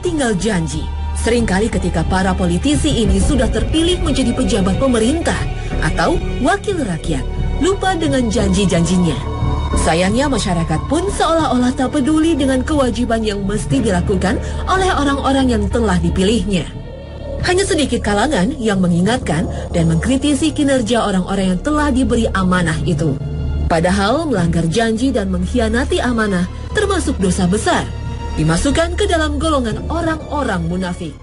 tinggal janji. Seringkali ketika para politisi ini sudah terpilih menjadi pejabat pemerintah atau wakil rakyat, lupa dengan janji-janjinya. Sayangnya masyarakat pun seolah-olah tak peduli dengan kewajiban yang mesti dilakukan oleh orang-orang yang telah dipilihnya. Hanya sedikit kalangan yang mengingatkan dan mengkritisi kinerja orang-orang yang telah diberi amanah itu. Padahal melanggar janji dan mengkhianati amanah termasuk dosa besar, dimasukkan ke dalam golongan orang-orang munafik.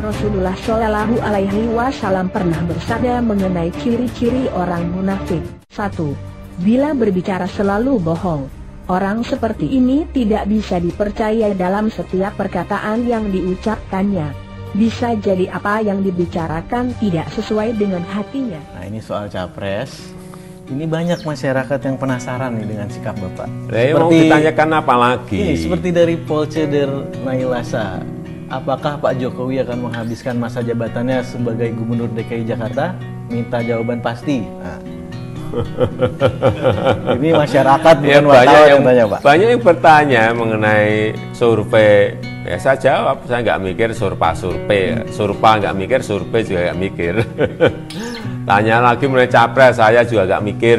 Rasulullah Shallallahu Alaihi Wasallam pernah bersabda mengenai ciri-ciri orang munafik. 1. Bila berbicara selalu bohong. Orang seperti ini tidak bisa dipercaya dalam setiap perkataan yang diucapkannya. Bisa jadi apa yang dibicarakan tidak sesuai dengan hatinya. Nah, ini soal capres. Ini banyak masyarakat yang penasaran nih dengan sikap Bapak. Mau ditanyakan apa lagi? Ini seperti dari Polceder Nailasa. Apakah Pak Jokowi akan menghabiskan masa jabatannya sebagai Gubernur DKI Jakarta? Minta jawaban pasti. Nah. Ini masyarakat bukan wartawan yang tanya, Pak. Banyak yang bertanya mengenai survei. Ya saya jawab, saya nggak mikir surpa nggak mikir, survei juga nggak mikir. Tanya lagi mengenai capres, saya juga nggak mikir,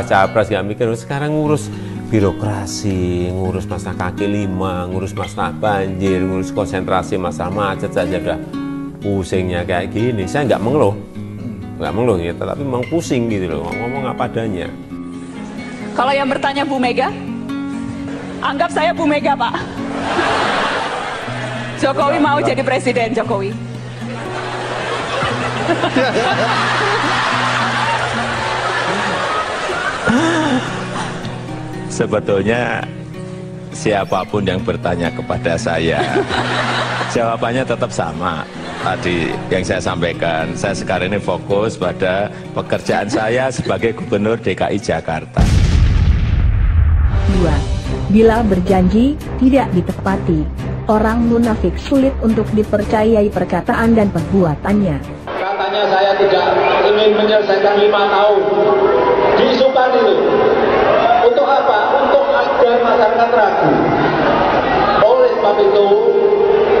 capres nggak mikir. Sekarang ngurus birokrasi, ngurus masalah kaki lima, ngurus masalah banjir, ngurus konsentrasi masalah macet saja udah pusingnya kayak gini. Saya nggak mengeluh ya, tapi memang pusing gitu loh, ngomong apa adanya. Kalau yang bertanya Bu Mega, anggap saya Bu Mega, Pak. Jokowi mau jadi presiden, Jokowi. Sebetulnya siapapun yang bertanya kepada saya, jawabannya tetap sama. Tadi yang saya sampaikan, saya sekarang ini fokus pada pekerjaan saya sebagai Gubernur DKI Jakarta. 2. Bila berjanji, tidak ditepati. Orang munafik sulit untuk dipercayai perkataan dan perbuatannya. Katanya saya tidak ingin menyelesaikan 5 tahun. Diisukan itu. Untuk apa? Untuk agar masyarakat ragu. Oleh sebab itu,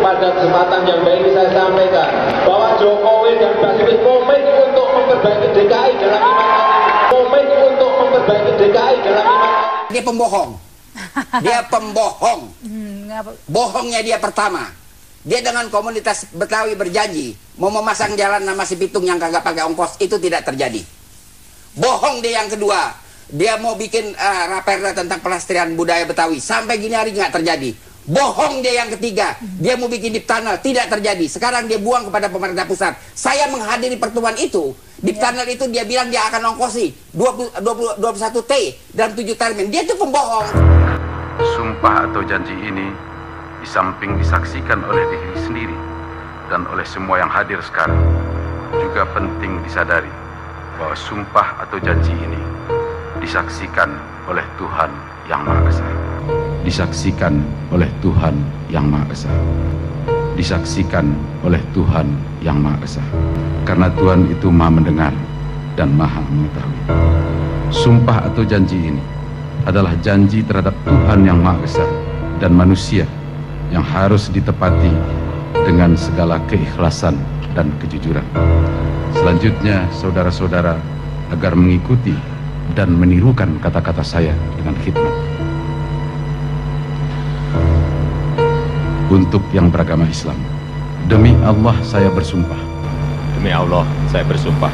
pada kesempatan yang baik ini saya sampaikan bahwa Jokowi dan Basuki komit untuk memperbaiki DKI dalam 5 tahun. Komit untuk memperbaiki DKI dalam 5 tahun. Dia pembohong. Dia pembohong. Bohongnya dia pertama. Dia dengan komunitas Betawi berjanji mau memasang jalan nama si Pitung yang kagak pakai ongkos, itu tidak terjadi. Bohong dia yang kedua. Dia mau bikin raperda tentang pelestarian budaya Betawi, sampai gini hari nggak terjadi. Bohong dia yang ketiga. Dia mau bikin deep tunnel, tidak terjadi. Sekarang dia buang kepada pemerintah pusat. Saya menghadiri pertemuan itu. Deep tunnel itu dia bilang dia akan ongkosi 21 T dalam 7 termin. Dia itu pembohong. Sumpah atau janji ini di samping disaksikan oleh diri sendiri dan oleh semua yang hadir sekarang, juga penting disadari bahwa sumpah atau janji ini disaksikan oleh Tuhan Yang Maha Esa. Disaksikan oleh Tuhan Yang Maha Esa. Disaksikan oleh Tuhan Yang Maha Esa. Karena Tuhan itu Maha mendengar dan Maha mengetahui. Sumpah atau janji ini adalah janji terhadap Tuhan Yang Maha Esa dan manusia yang harus ditepati dengan segala keikhlasan dan kejujuran. Selanjutnya, saudara-saudara agar mengikuti dan menirukan kata-kata saya dengan khidmat. Untuk yang beragama Islam, demi Allah saya bersumpah. Demi Allah saya bersumpah.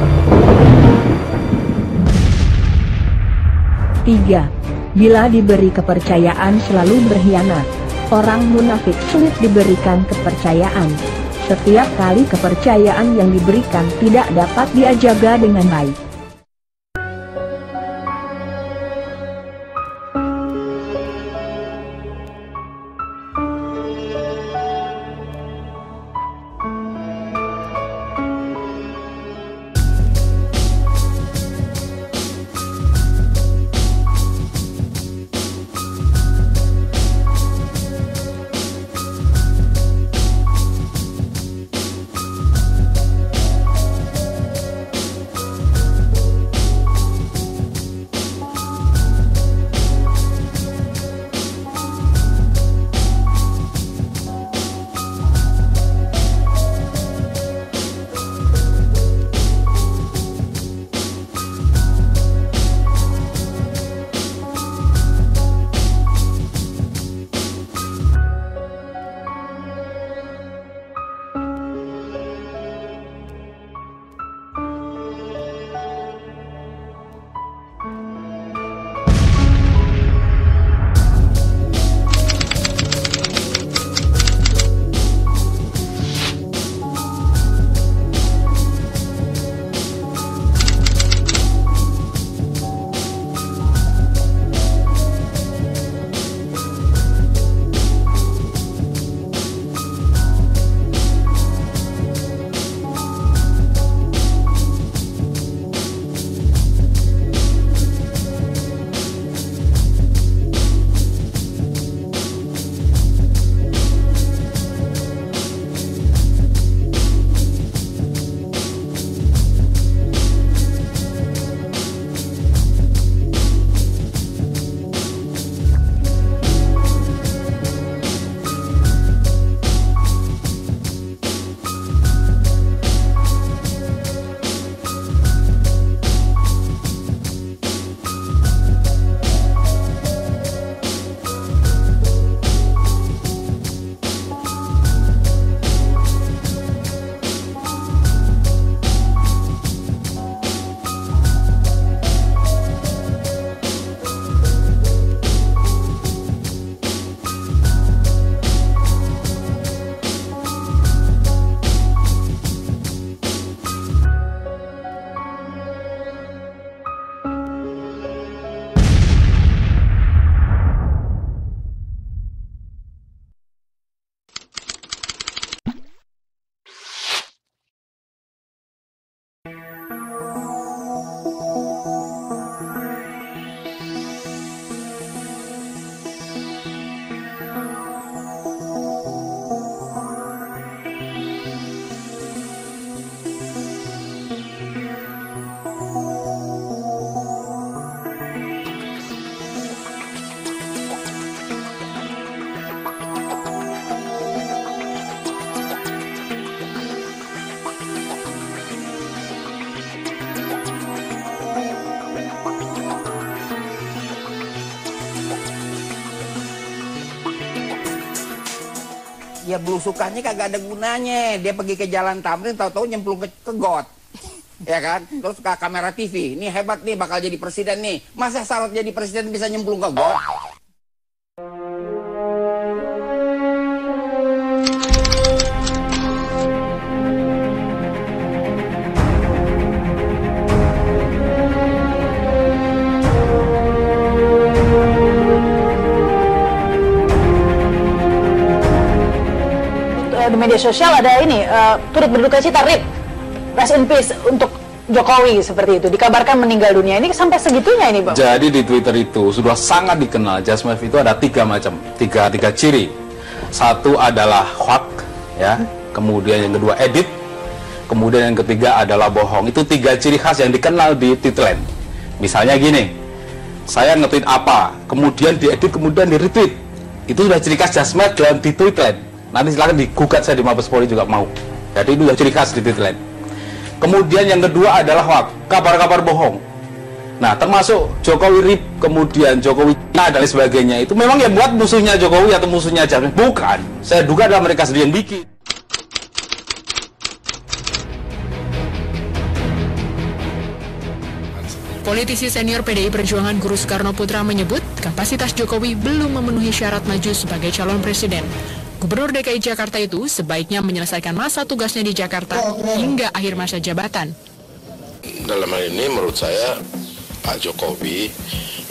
3. Bila diberi kepercayaan selalu berkhianat. Orang munafik sulit diberikan kepercayaan. Setiap kali kepercayaan yang diberikan tidak dapat dia jaga dengan baik. Ya belusukannya kagak ada gunanya. Dia pergi ke Jalan Tamrin, tahu-tahu nyemplung ke got. Ya kan? Terus ke kamera TV. Ini hebat nih, bakal jadi presiden nih. Masa syarat jadi presiden bisa nyemplung ke got? Di media sosial ada ini, turut berduka cita, RIP, rest in peace untuk Jokowi, seperti itu. Dikabarkan meninggal dunia. Ini sampai segitunya ini, Bang? Jadi di Twitter itu sudah sangat dikenal. Just Move itu ada tiga macam, tiga ciri. Satu adalah hoax, ya. Kemudian yang kedua edit. Kemudian yang ketiga adalah bohong. Itu tiga ciri khas yang dikenal di Twitterland. Misalnya gini, saya nge-tweet apa, kemudian diedit, kemudian di-retweet. Itu sudah ciri khas Just Move dalam di Twitterland. Nanti silakan digugat, saya di Mabes Polri juga mau. Jadi itu sudah ciri khas di Twitterland. Kemudian yang kedua adalah hoax, kabar-kabar bohong. Nah, termasuk Jokowi RIP, kemudian Jokowi dan lain sebagainya. Itu memang yang buat musuhnya Jokowi atau musuhnya Jokowi? Bukan. Saya duga adalah mereka sendiri yang bikin. Politisi senior PDI Perjuangan Guru Soekarno Putra menyebut kapasitas Jokowi belum memenuhi syarat maju sebagai calon presiden. Gubernur DKI Jakarta itu sebaiknya menyelesaikan masa tugasnya di Jakarta hingga akhir masa jabatan. Dalam hal ini menurut saya Pak Jokowi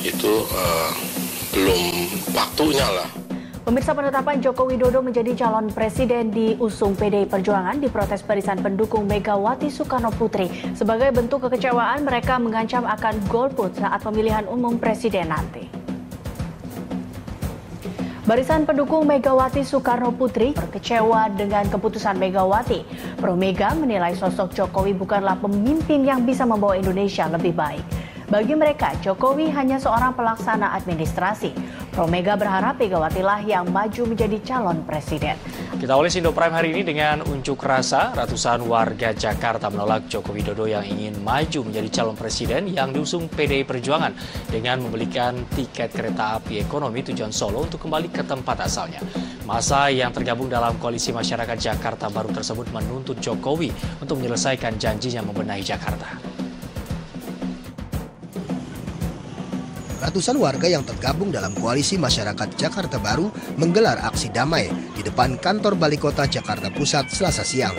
itu belum waktunya lah. Pemirsa, penetapan Joko Widodo menjadi calon presiden diusung PDI Perjuangan diprotes barisan pendukung Megawati Soekarno Putri. Sebagai bentuk kekecewaan, mereka mengancam akan golput saat pemilihan umum presiden nanti. Barisan pendukung Megawati Soekarno Putri kecewa dengan keputusan Megawati. Pro Mega menilai sosok Jokowi bukanlah pemimpin yang bisa membawa Indonesia lebih baik. Bagi mereka, Jokowi hanya seorang pelaksana administrasi. Pro Mega berharap Megawati lah yang maju menjadi calon presiden. Kita awali Indo Prime hari ini dengan unjuk rasa. Ratusan warga Jakarta menolak Joko Widodo yang ingin maju menjadi calon presiden yang diusung PDI Perjuangan dengan membelikan tiket kereta api ekonomi tujuan Solo untuk kembali ke tempat asalnya. Masa yang tergabung dalam Koalisi Masyarakat Jakarta Baru tersebut menuntut Jokowi untuk menyelesaikan janjinya membenahi Jakarta. Ratusan warga yang tergabung dalam Koalisi Masyarakat Jakarta Baru menggelar aksi damai di depan kantor Balai Kota Jakarta Pusat Selasa siang.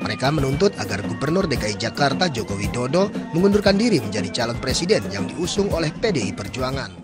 Mereka menuntut agar Gubernur DKI Jakarta Joko Widodo mengundurkan diri menjadi calon presiden yang diusung oleh PDI Perjuangan.